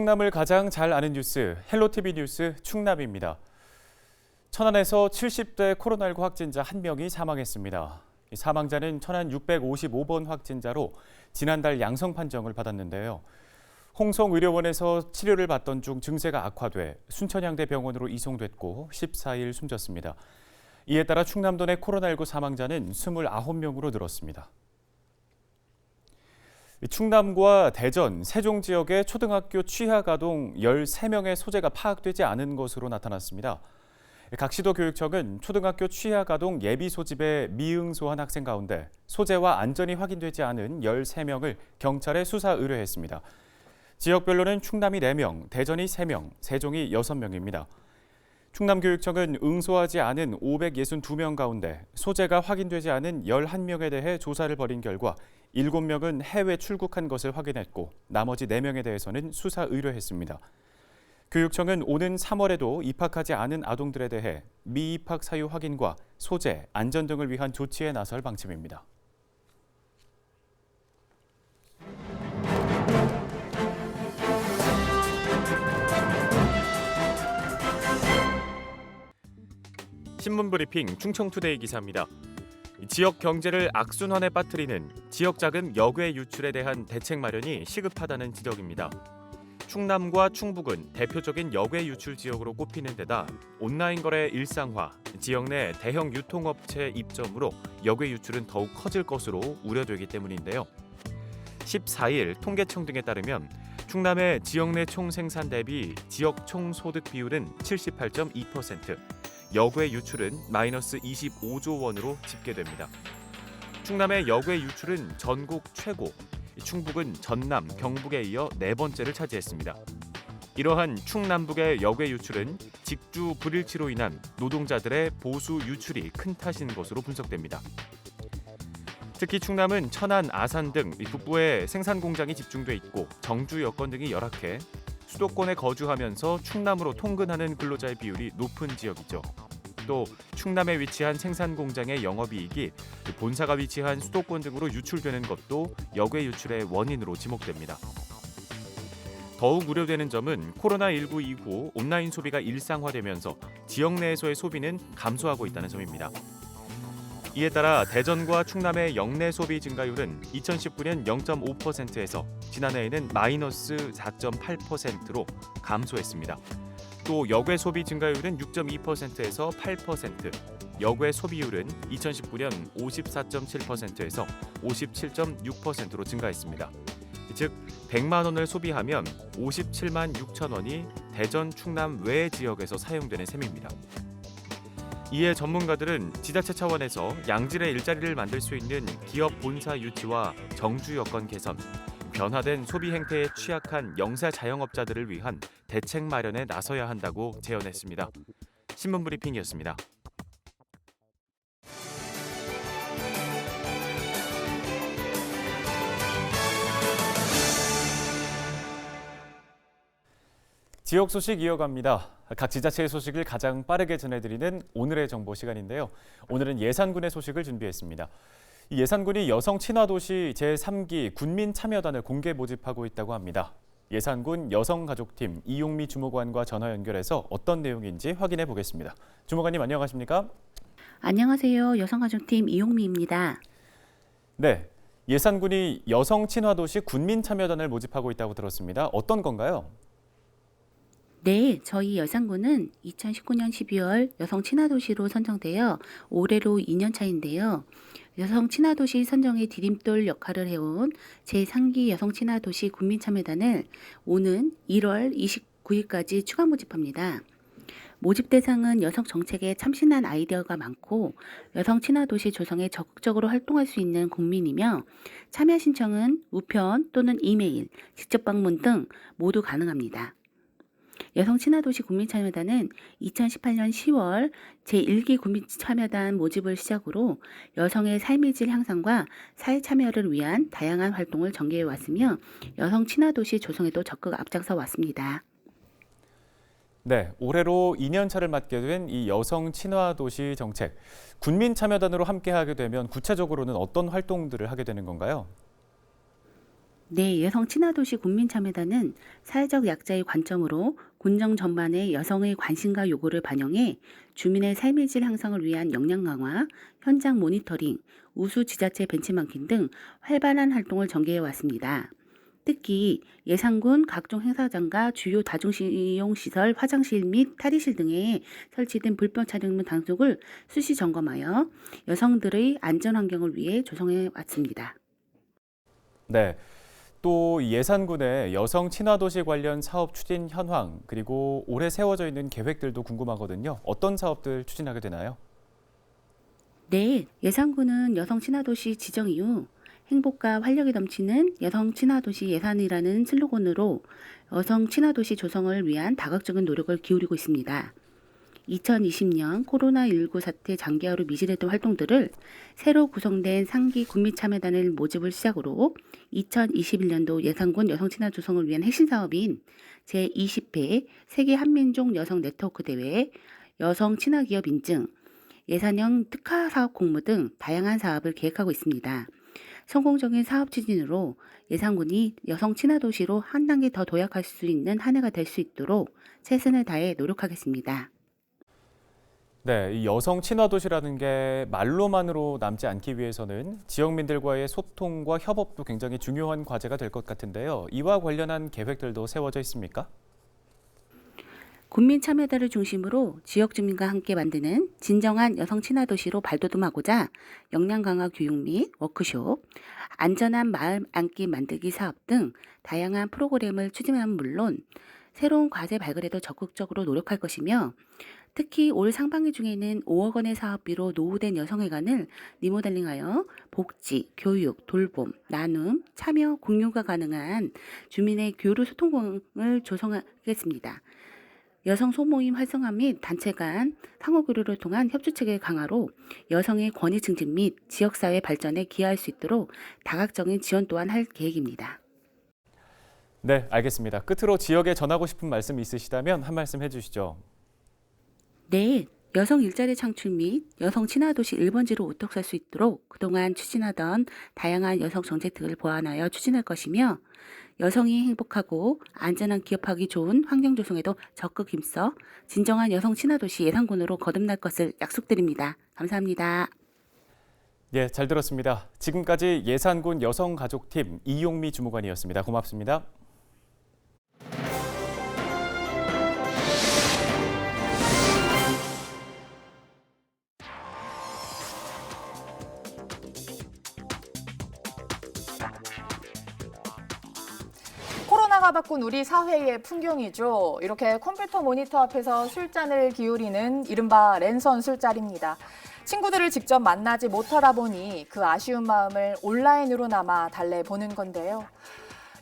충남을 가장 잘 아는 뉴스, 헬로티비 뉴스 충남입니다. 천안에서 70대 코로나19 확진자 1명이 사망했습니다. 사망자는 천안 655번 확진자로 지난달 양성 판정을 받았는데요. 홍성의료원에서 치료를 받던 중 증세가 악화돼 순천향대병원으로 이송됐고 14일 숨졌습니다. 이에 따라 충남도 내 코로나19 사망자는 29명으로 늘었습니다. 충남과 대전, 세종 지역의 초등학교 취하가동 13명의 소재가 파악되지 않은 것으로 나타났습니다. 각 시도교육청은 초등학교 취하가동 예비 소집에 미응소한 학생 가운데 소재와 안전이 확인되지 않은 13명을 경찰에 수사 의뢰했습니다. 지역별로는 충남이 4명, 대전이 3명, 세종이 6명입니다. 충남교육청은 응소하지 않은 562명 가운데 소재가 확인되지 않은 11명에 대해 조사를 벌인 결과 7명은 해외 출국한 것을 확인했고 나머지 4명에 대해서는 수사 의뢰했습니다. 교육청은 오는 3월에도 입학하지 않은 아동들에 대해 미입학 사유 확인과 소재, 안전 등을 위한 조치에 나설 방침입니다. 신문브리핑 충청투데이 기사입니다. 지역 경제를 악순환에 빠뜨리는 지역자금 역외 유출에 대한 대책 마련이 시급하다는 지적입니다. 충남과 충북은 대표적인 역외 유출 지역으로 꼽히는 데다 온라인 거래 일상화, 지역 내 대형 유통업체 입점으로 역외 유출은 더욱 커질 것으로 우려되기 때문인데요. 14일 통계청 등에 따르면 충남의 지역 내 총생산 대비 지역 총소득 비율은 78.2%, 역외 유출은 마이너스 25조 원으로 집계됩니다. 충남의 역외 유출은 전국 최고, 충북은 전남, 경북에 이어 4번째를 차지했습니다. 이러한 충남북의 역외 유출은 직주 불일치로 인한 노동자들의 보수 유출이 큰 탓인 것으로 분석됩니다. 특히 충남은 천안, 아산 등 북부에 생산 공장이 집중돼 있고 정주 여건 등이 열악해 수도권에 거주하면서 충남으로 통근하는 근로자의 비율이 높은 지역이죠. 또 충남에 위치한 생산 공장의 영업이익이 본사가 위치한 수도권 등으로 유출되는 것도 역외 유출의 원인으로 지목됩니다. 더욱 우려되는 점은 코로나19 이후 온라인 소비가 일상화되면서 지역 내에서의 소비는 감소하고 있다는 점입니다. 이에 따라 대전과 충남의 역내 소비 증가율은 2019년 0.5%에서 지난해에는 마이너스 4.8%로 감소했습니다. 또 역외 소비 증가율은 6.2%에서 8%, 역외 소비율은 2019년 54.7%에서 57.6%로 증가했습니다. 즉 100만 원을 소비하면 57만 6천 원이 대전, 충남 외 지역에서 사용되는 셈입니다. 이에 전문가들은 지자체 차원에서 양질의 일자리를 만들 수 있는 기업 본사 유치와 정주 여건 개선, 변화된 소비 행태에 취약한 영세 자영업자들을 위한 대책 마련에 나서야 한다고 제언했습니다. 신문브리핑이었습니다. 지역 소식 이어갑니다. 각 지자체의 소식을 가장 빠르게 전해드리는 오늘의 정보 시간인데요. 오늘은 예산군의 소식을 준비했습니다. 예산군이 여성 친화도시 제3기 군민 참여단을 공개 모집하고 있다고 합니다. 예산군 여성가족팀 이용미 주무관과 전화 연결해서 어떤 내용인지 확인해 보겠습니다. 주무관님 안녕하십니까? 안녕하세요. 여성가족팀 이용미입니다. 네, 예산군이 여성 친화도시 군민 참여단을 모집하고 있다고 들었습니다. 어떤 건가요? 네, 저희 여산군은 2019년 12월 여성 친화도시로 선정되어 올해로 2년 차인데요. 여성 친화도시 선정의 디딤돌 역할을 해온 제3기 여성 친화도시 군민참여단을 오는 1월 29일까지 추가 모집합니다. 모집 대상은 여성 정책에 참신한 아이디어가 많고 여성 친화도시 조성에 적극적으로 활동할 수 있는 국민이며 참여 신청은 우편 또는 이메일, 직접 방문 등 모두 가능합니다. 여성 친화도시 국민참여단은 2018년 10월 제1기 국민참여단 모집을 시작으로 여성의 삶의 질 향상과 사회 참여를 위한 다양한 활동을 전개해 왔으며 여성 친화도시 조성에도 적극 앞장서 왔습니다. 네, 올해로 2년 차를 맞게 된 이 여성 친화도시 정책. 군민참여단으로 함께하게 되면 구체적으로는 어떤 활동들을 하게 되는 건가요? 네, 여성 친화도시 국민참여단은 사회적 약자의 관점으로 군정 전반에 여성의 관심과 요구를 반영해 주민의 삶의 질 향상을 위한 역량 강화, 현장 모니터링, 우수 지자체 벤치마킹 등 활발한 활동을 전개해 왔습니다. 특히 예산군 각종 행사장과 주요 다중이용 시설, 화장실 및 탈의실 등에 설치된 불법 촬영 및 단속을 수시 점검하여 여성들의 안전 환경을 위해 조성해 왔습니다. 네. 또 예산군의 여성 친화도시 관련 사업 추진 현황 그리고 올해 세워져 있는 계획들도 궁금하거든요. 어떤 사업들 추진하게 되나요? 네, 예산군은 여성 친화도시 지정 이후 행복과 활력이 넘치는 여성 친화도시 예산이라는 슬로건으로 여성 친화도시 조성을 위한 다각적인 노력을 기울이고 있습니다. 2020년 코로나19 사태 장기화로 미진했던 활동들을 새로 구성된 상기 국민참여단을 모집을 시작으로 2021년도 예산군 여성 친화 조성을 위한 핵심 사업인 제20회 세계 한민족 여성 네트워크 대회, 여성 친화 기업 인증, 예산형 특화 사업 공모 등 다양한 사업을 계획하고 있습니다. 성공적인 사업 추진으로 예산군이 여성 친화 도시로 한 단계 더 도약할 수 있는 한 해가 될 수 있도록 최선을 다해 노력하겠습니다. 네, 이 여성 친화 도시라는 게 말로만으로 남지 않기 위해서는 지역민들과의 소통과 협업도 굉장히 중요한 과제가 될 것 같은데요. 이와 관련한 계획들도 세워져 있습니까? 국민 참여단을 중심으로 지역 주민과 함께 만드는 진정한 여성 친화 도시로 발돋움하고자 역량 강화 교육 및 워크숍, 안전한 마을 안기 만들기 사업 등 다양한 프로그램을 추진하는 물론 새로운 과제 발굴에도 적극적으로 노력할 것이며 특히 올 상반기 중에는 5억 원의 사업비로 노후된 여성회관을 리모델링하여 복지, 교육, 돌봄, 나눔, 참여, 공유가 가능한 주민의 교류 소통網을 조성하겠습니다. 여성 소모임 활성화 및 단체 간 상호교류를 통한 협조체계 강화로 여성의 권위 증진 및 지역사회 발전에 기여할 수 있도록 다각적인 지원 또한 할 계획입니다. 네, 알겠습니다. 끝으로 지역에 전하고 싶은 말씀 있으시다면 한 말씀 해주시죠. 네, 여성 일자리 창출 및 여성 친화도시 1번지로 우뚝 설 수 있도록 그동안 추진하던 다양한 여성 정책들을 보완하여 추진할 것이며 여성이 행복하고 안전한 기업하기 좋은 환경 조성에도 적극 힘써 진정한 여성 친화도시 예산군으로 거듭날 것을 약속드립니다. 감사합니다. 예, 잘 들었습니다. 지금까지 예산군 여성가족팀 이용미 주무관이었습니다. 고맙습니다. 코로나가 바꾼 우리 사회의 풍경이죠. 이렇게 컴퓨터 모니터 앞에서 술잔을 기울이는 이른바 랜선 술자리입니다. 친구들을 직접 만나지 못하다 보니 그 아쉬운 마음을 온라인으로나마 달래보는 건데요.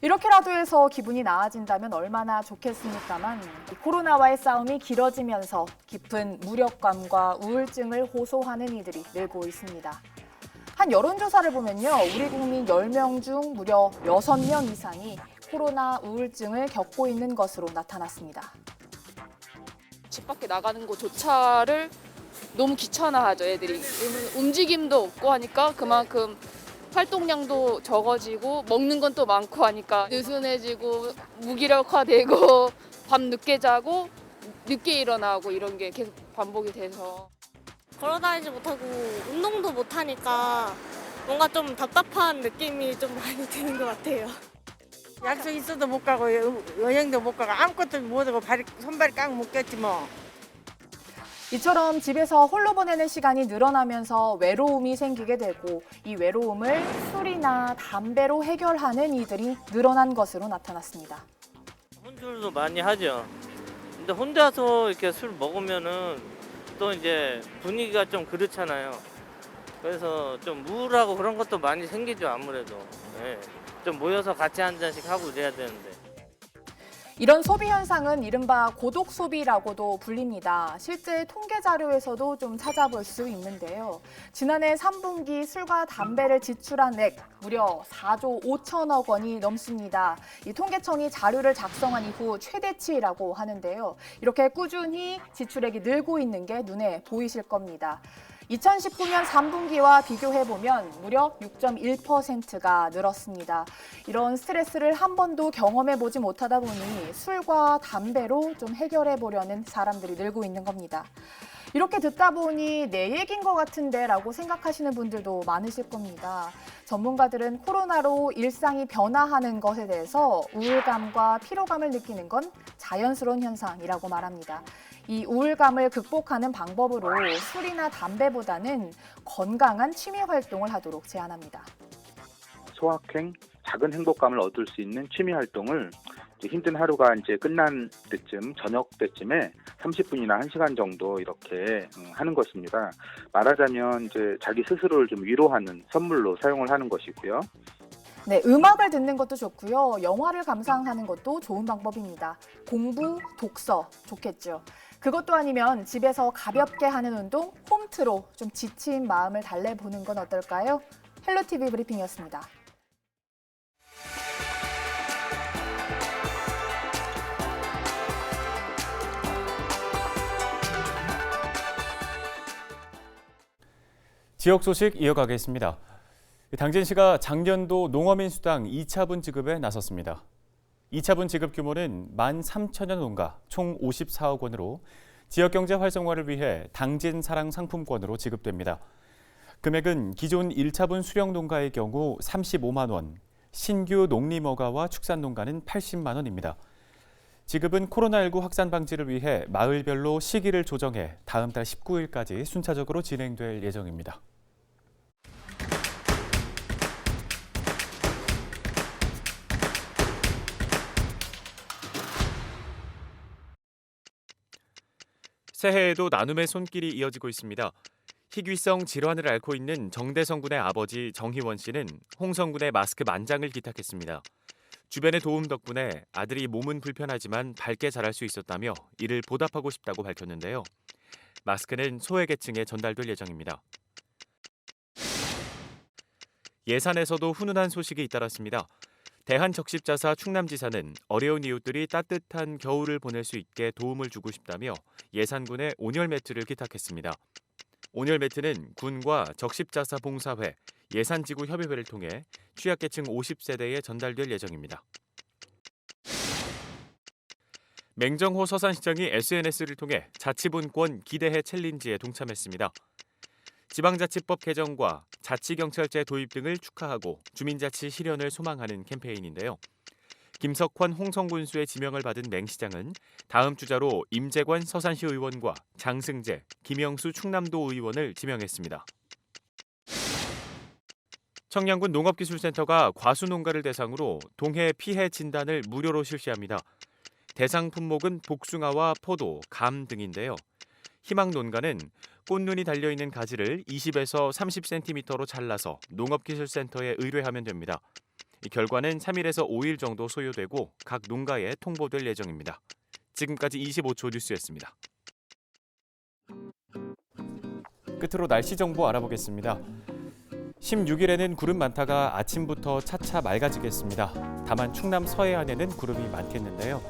이렇게라도 해서 기분이 나아진다면 얼마나 좋겠습니까만 코로나와의 싸움이 길어지면서 깊은 무력감과 우울증을 호소하는 이들이 늘고 있습니다. 한 여론조사를 보면요. 우리 국민 10명 중 무려 6명 이상이 코로나 우울증을 겪고 있는 것으로 나타났습니다. 집 밖에 나가는 것조차를 너무 귀찮아하죠, 애들이. 움직임도 없고 하니까 그만큼 활동량도 적어지고 먹는 건 또 많고 하니까 느슨해지고 무기력화되고 밤 늦게 자고 늦게 일어나고 이런 게 계속 반복이 돼서 걸어다니지 못하고 운동도 못하니까 뭔가 좀 답답한 느낌이 좀 많이 드는 것 같아요. 약속 있어도 못 가고 여행도 못 가고 아무것도 못 하고 손발이 깡 묶였지 뭐. 이처럼 집에서 홀로 보내는 시간이 늘어나면서 외로움이 생기게 되고 이 외로움을 술이나 담배로 해결하는 이들이 늘어난 것으로 나타났습니다. 혼술도 많이 하죠. 근데 혼자서 이렇게 술 먹으면은 또 이제 분위기가 좀 그렇잖아요. 그래서 좀 우울하고 그런 것도 많이 생기죠, 아무래도. 예. 좀 모여서 같이 한 잔씩 하고 이래야 되는데. 이런 소비 현상은 이른바 고독 소비라고도 불립니다. 실제 통계 자료에서도 좀 찾아볼 수 있는데요. 지난해 3분기 술과 담배를 지출한 액 무려 4조 5천억 원이 넘습니다. 이 통계청이 자료를 작성한 이후 최대치라고 하는데요. 이렇게 꾸준히 지출액이 늘고 있는 게 눈에 보이실 겁니다. 2019년 3분기와 비교해보면 무려 6.1%가 늘었습니다. 이런 스트레스를 한 번도 경험해보지 못하다 보니 술과 담배로 좀 해결해보려는 사람들이 늘고 있는 겁니다. 이렇게 듣다 보니 내 얘기인 것 같은데 라고 생각하시는 분들도 많으실 겁니다. 전문가들은 코로나로 일상이 변화하는 것에 대해서 우울감과 피로감을 느끼는 건 자연스러운 현상이라고 말합니다. 이 우울감을 극복하는 방법으로 술이나 담배보다는 건강한 취미 활동을 하도록 제안합니다. 소확행, 작은 행복감을 얻을 수 있는 취미 활동을 힘든 하루가 이제 끝난 때쯤, 저녁 때쯤에 30분이나 1시간 정도 이렇게 하는 것입니다. 말하자면 이제 자기 스스로를 좀 위로하는 선물로 사용을 하는 것이고요. 네, 음악을 듣는 것도 좋고요. 영화를 감상하는 것도 좋은 방법입니다. 공부, 독서 좋겠죠. 그것도 아니면 집에서 가볍게 하는 운동, 홈트로 좀 지친 마음을 달래보는 건 어떨까요? 헬로티비 브리핑이었습니다. 지역 소식 이어가겠습니다. 당진시가 작년도 농어민수당 2차분 지급에 나섰습니다. 2차분 지급 규모는 13,000여 농가 총 54억 원으로 지역경제 활성화를 위해 당진 사랑 상품권으로 지급됩니다. 금액은 기존 1차분 수령 농가의 경우 35만 원, 신규 농림어가와 축산농가는 80만 원입니다. 지급은 코로나19 확산 방지를 위해 마을별로 시기를 조정해 다음 달 19일까지 순차적으로 진행될 예정입니다. 새해에도 나눔의 손길이 이어지고 있습니다. 희귀성 질환을 앓고 있는 정대성 군의 아버지 정희원 씨는 홍성 군의 마스크 만장을 기탁했습니다. 주변의 도움 덕분에 아들이 몸은 불편하지만 밝게 자랄 수 있었다며 이를 보답하고 싶다고 밝혔는데요. 마스크는 소외계층에 전달될 예정입니다. 예산에서도 훈훈한 소식이 잇따랐습니다. 대한적십자사 충남지사는 어려운 이웃들이 따뜻한 겨울을 보낼 수 있게 도움을 주고 싶다며 예산군에 온열 매트를 기탁했습니다. 온열 매트는 군과 적십자사 봉사회, 예산지구협의회를 통해 취약계층 50세대에 전달될 예정입니다. 맹정호 서산시장이 SNS를 통해 자치분권 기대해 챌린지에 동참했습니다. 지방자치법 개정과 자치경찰제 도입 등을 축하하고 주민자치 실현을 소망하는 캠페인인데요. 김석환 홍성군수의 지명을 받은 맹 시장은 다음 주자로 임재관 서산시 의원과 장승재, 김영수 충남도 의원을 지명했습니다. 청량군 농업기술센터가 과수농가를 대상으로 동해 피해 진단을 무료로 실시합니다. 대상 품목은 복숭아와 포도, 감 등인데요. 희망농가는 꽃눈이 달려있는 가지를 20에서 30cm로 잘라서 농업기술센터에 의뢰하면 됩니다. 이 결과는 3일에서 5일 정도 소요되고 각 농가에 통보될 예정입니다. 지금까지 25초 뉴스였습니다. 끝으로 날씨 정보 알아보겠습니다. 16일에는 구름 많다가 아침부터 차차 맑아지겠습니다. 다만 충남 서해안에는 구름이 많겠는데요.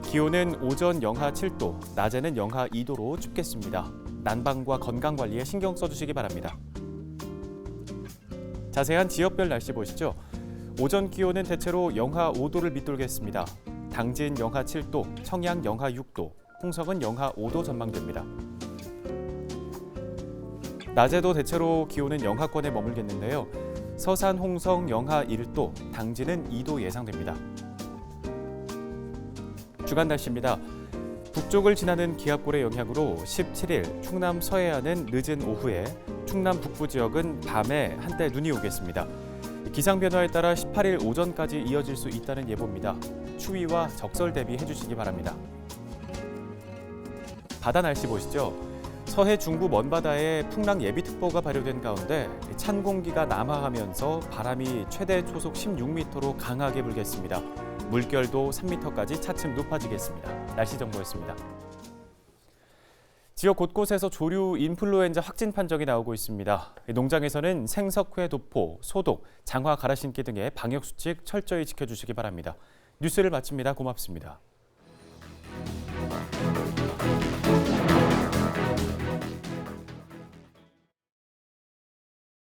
기온은 오전 영하 7도, 낮에는 영하 2도로 춥겠습니다. 난방과 건강관리에 신경 써주시기 바랍니다. 자세한 지역별 날씨 보시죠. 오전 기온은 대체로 영하 5도를 밑돌겠습니다. 당진 영하 7도, 청양 영하 6도, 홍성은 영하 5도 전망됩니다. 낮에도 대체로 기온은 영하권에 머물겠는데요. 서산, 홍성 영하 1도, 당진은 2도 예상됩니다. 주간 날씨입니다. 북쪽을 지나는 기압골의 영향으로 17일 충남 서해안은 늦은 오후에, 충남 북부 지역은 밤에 한때 눈이 오겠습니다. 기상 변화에 따라 18일 오전까지 이어질 수 있다는 예보입니다. 추위와 적설 대비해 주시기 바랍니다. 바다 날씨 보시죠. 서해 중부 먼바다에 풍랑 예비특보가 발효된 가운데 찬 공기가 남하하면서 바람이 최대 초속 16m로 강하게 불겠습니다. 물결도 3m까지 차츰 높아지겠습니다. 날씨 정보였습니다. 지역 곳곳에서 조류 인플루엔자 확진 판정이 나오고 있습니다. 농장에서는 생석회 도포, 소독, 장화 갈아 신기 등의 방역수칙 철저히 지켜주시기 바랍니다. 뉴스를 마칩니다. 고맙습니다.